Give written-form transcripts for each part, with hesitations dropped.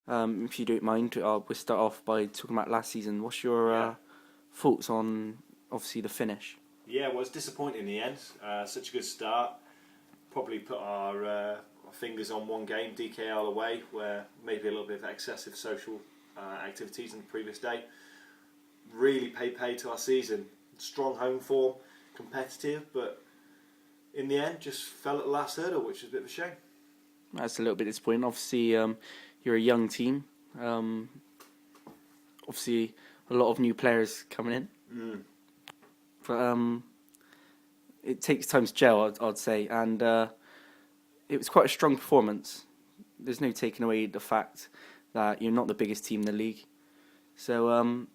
If you don't mind, we'll start off by talking about last season. What's your thoughts on, obviously, the finish? Yeah, well, it's disappointing in the end. Such a good start. Probably put our fingers on one game, DKL away, where maybe a little bit of excessive social activities in the previous day. Really pay to our season. Strong home form, competitive, but in the end just fell at the last hurdle, which is a bit of a shame. That's a little bit disappointing. Obviously, you're a young team. Obviously, a lot of new players coming in. But it takes time to gel, I'd say. And it was quite a strong performance. There's no taking away the fact that you're not the biggest team in the league. So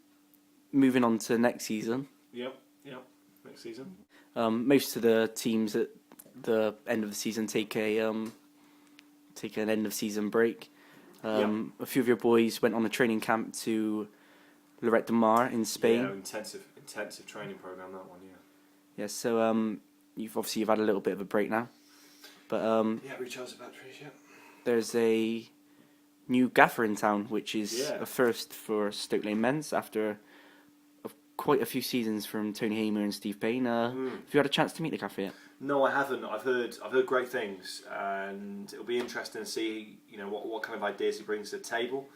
moving on to next season. Yep. Next season. Most of the teams at the end of the season take an end of season break. A few of your boys went on a training camp to Lloret de Mar in Spain. Yeah, intensive training program, that one. Yeah. So you've had a little bit of a break now, but recharge the batteries. Yeah. There's a new gaffer in town, which is a first for Stoke Lane Men's after quite a few seasons from Tony Hamer and Steve Payne. Have you had a chance to meet the gaffer yet? No, I haven't. I've heard great things, and it'll be interesting to see what kind of ideas he brings to the table.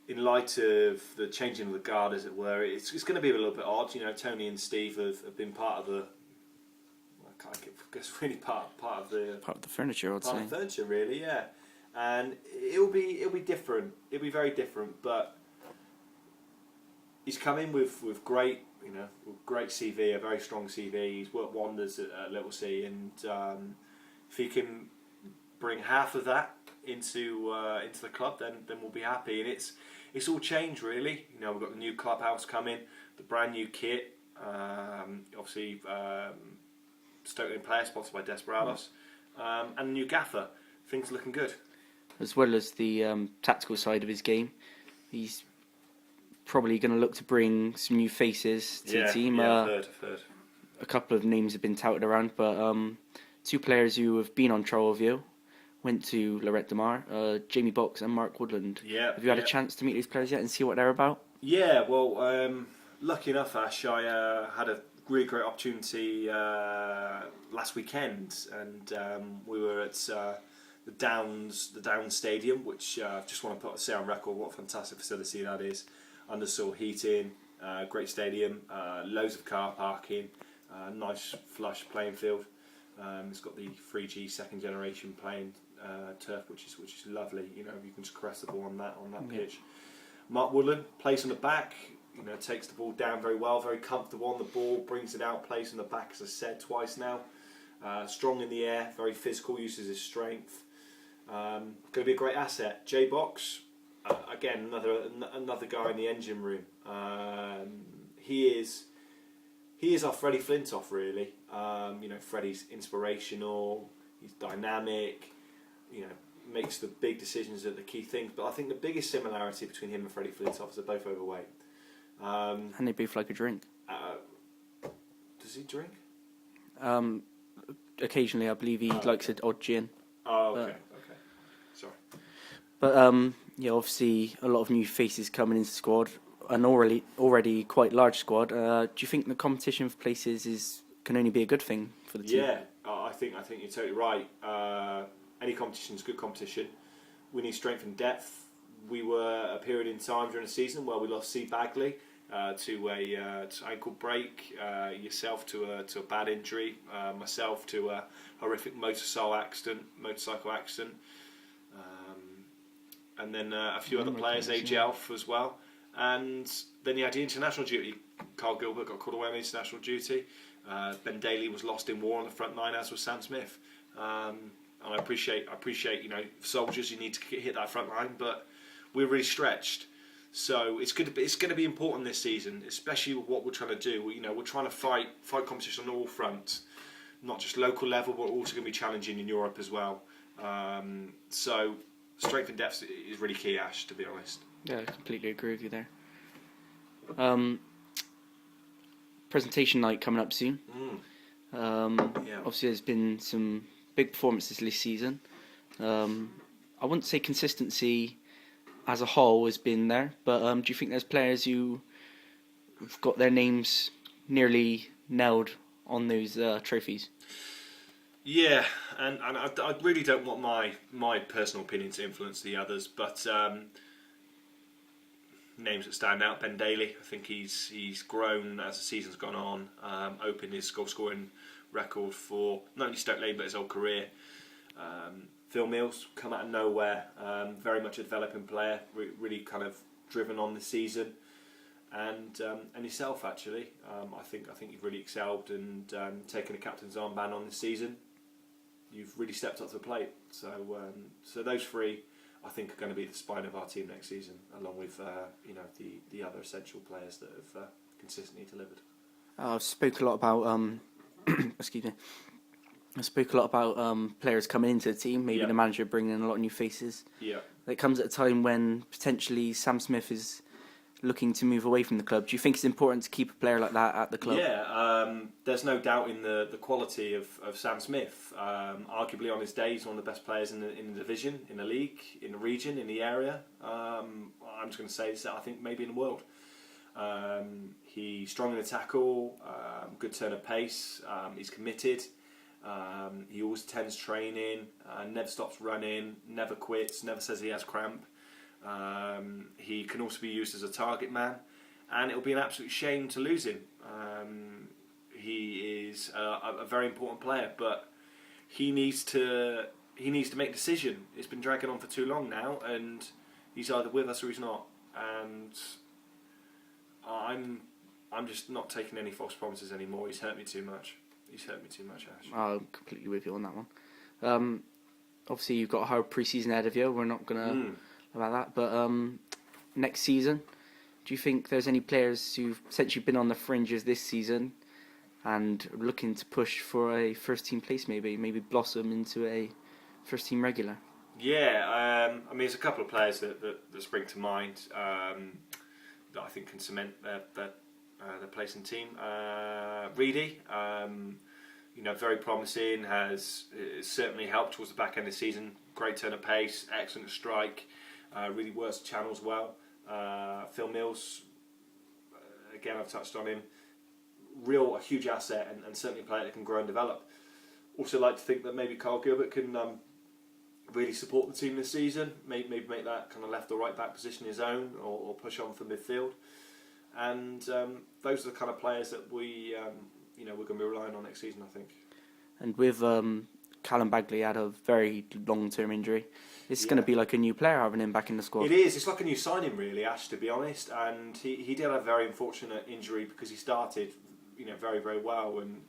In light of the changing of the guard, as it were, it's going to be a little bit odd. Tony and Steve have been part of the. I guess really part of the furniture. I'd say part of the furniture, really, yeah. And it'll be different. It'll be very different, but he's come in with great. Great CV, a very strong CV. He's worked wonders at Little C, and if he can bring half of that into the club, then we'll be happy. And it's all changed, really. We've got the new clubhouse coming, the brand new kit. Obviously, StokeLanePlayer, sponsored by Desperados, and a new gaffer. Things are looking good. As well as the tactical side of his game, he's probably going to look to bring some new faces to the team. I've heard. A couple of names have been touted around, but two players who have been on trial with you went to Lloret de Mar, Jamie Box and Mark Woodland. Yeah. Have you had a chance to meet these players yet and see what they're about? Yeah, well, lucky enough, Ash, I had a really great opportunity last weekend, and we were at the Downs Stadium, which I just want to say on record what a fantastic facility that is. Undersoil heating, great stadium, loads of car parking, nice flush playing field. It's got the 3G second generation playing turf, which is lovely. You can just caress the ball on that pitch. Mark Woodland plays on the back. Takes the ball down very well, very comfortable on the ball, brings it out, plays on the back, as I said twice now. Strong in the air, very physical, uses his strength. Going to be a great asset. J-Box. Again, another guy in the engine room. He is our Freddie Flintoff, really. Freddie's inspirational. He's dynamic. Makes the big decisions at the key things. But I think the biggest similarity between him and Freddie Flintoff is they're both overweight. And they both like a drink. Does he drink? Occasionally, I believe he likes an odd gin. Oh, okay. Sorry. But obviously a lot of new faces coming into the squad, an already quite large squad. Do you think the competition for places can only be a good thing for the team? Yeah, I think you're totally right. Any competition is good competition. We need strength and depth. We were a period in time during the season where we lost C. Bagley to a ankle break, yourself to a bad injury, myself to a horrific motorcycle accident. And then a few other players, AJ Alf as well. And then you had the international duty. Carl Gilbert got called away on international duty. Ben Daly was lost in war on the front line, as was Sam Smith. And I appreciate soldiers, you need to hit that front line, but we're really stretched. So it's going to be important this season, especially with what we're trying to do. We're trying to fight competition on all fronts, not just local level, but also going to be challenging in Europe as well. So strength and depth is really key, Ash, to be honest. Yeah, I completely agree with you there. Presentation night coming up soon. Obviously, there's been some big performances this season. I wouldn't say consistency as a whole has been there, but do you think there's players who have got their names nearly nailed on those trophies? Yeah, and I really don't want my personal opinion to influence the others, but names that stand out: Ben Daly. I think he's grown as the season's gone on, opened his goal scoring record for not only Stoke Lane but his whole career. Phil Mills, come out of nowhere, very much a developing player, really kind of driven on this season, and yourself actually. I think you've really excelled and taken a captain's armband on this season. You've really stepped up to the plate. So those three, I think, are going to be the spine of our team next season, along with the other essential players that have consistently delivered. I've spoke a lot about excuse me. I spoke a lot about players coming into the team, maybe the manager bringing in a lot of new faces. Yeah. It comes at a time when potentially Sam Smith is looking to move away from the club. Do you think it's important to keep a player like that at the club? Yeah, there's no doubt in the quality of Sam Smith. Arguably on his day, he's one of the best players in the division, in the league, in the region, in the area. I'm just going to say this, I think maybe in the world. He's strong in the tackle, good turn of pace, he's committed. He always attends training, never stops running, never quits, never says he has cramp. He can also be used as a target man, and it'll be an absolute shame to lose him. He is a very important player, but he needs to make a decision. It's been dragging on for too long now, and he's either with us or he's not. And I'm just not taking any false promises anymore. He's hurt me too much. Ash. I'm completely with you on that one. Obviously, you've got a hard pre-season ahead of you. We're not going to about that, but next season, do you think there's any players who've essentially been on the fringes this season and looking to push for a first team place, maybe blossom into a first team regular? Yeah, I mean, there's a couple of players that spring to mind that I think can cement their place in the team. Reedy, very promising, has certainly helped towards the back end of the season. Great turn of pace, excellent strike, really works the channels well. Phil Mills, again, I've touched on him. A huge asset and certainly a player that can grow and develop. Also like to think that maybe Carl Gilbert can really support the team this season, maybe make that kind of left or right back position his own, or push on for midfield. And those are the kind of players that we're going to be relying on next season, I think. And with Callum Bagley had a very long-term injury, it's going to be like a new player having him back in the squad. It is. It's like a new signing, really, Ash, to be honest. And he did have a very unfortunate injury because he started, very, very well. And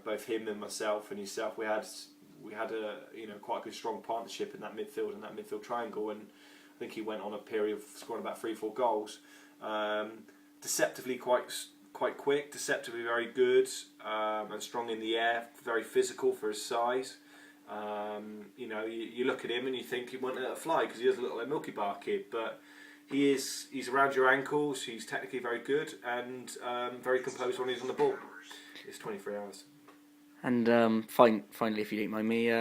both him and myself and yourself, we had a quite a good strong partnership in that midfield and that midfield triangle. And I think he went on a period of scoring about 3-4 goals. Deceptively quite quick, deceptively very good, and strong in the air, very physical for his size. You look at him and you think he won't let it fly because he is a little like Milky Bar kid, but he's around your ankles, he's technically very good and very composed when he's on the ball. It's 23 hours. And finally, if you don't mind me,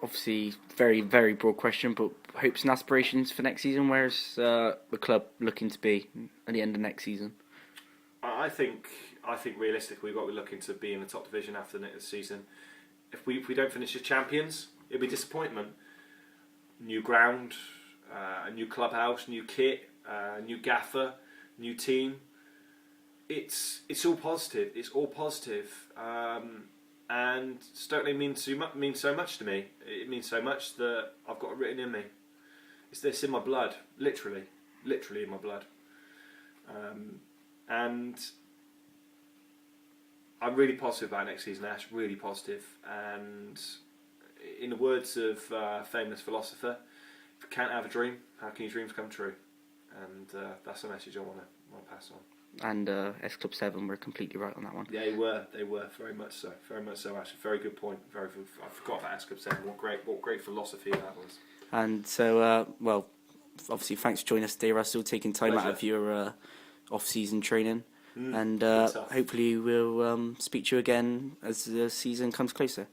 obviously very, very broad question, but hopes and aspirations for next season. Where's the club looking to be at the end of next season? I think realistically, we've got to be looking to be in the top division after the next season. If we don't finish as champions, it'll be disappointment. New ground, a new clubhouse, new kit, new gaffer, new team. It's all positive. It's all positive. And Stoke Lane means so much to me. It means so much that I've got it written in me. It's in my blood, literally in my blood. And I'm really positive about next season, Ash. Really positive. And in the words of a famous philosopher, if you can't have a dream, how can your dreams come true? And that's the message I want to pass on. And S Club 7 were completely right on that one. Yeah, they were very much so, Ash. Very good point. I forgot about S Club 7. What great philosophy that was. And so, obviously, thanks for joining us today, Russell. Taking time Pleasure. out of your off-season training, and hopefully we'll speak to you again as the season comes closer.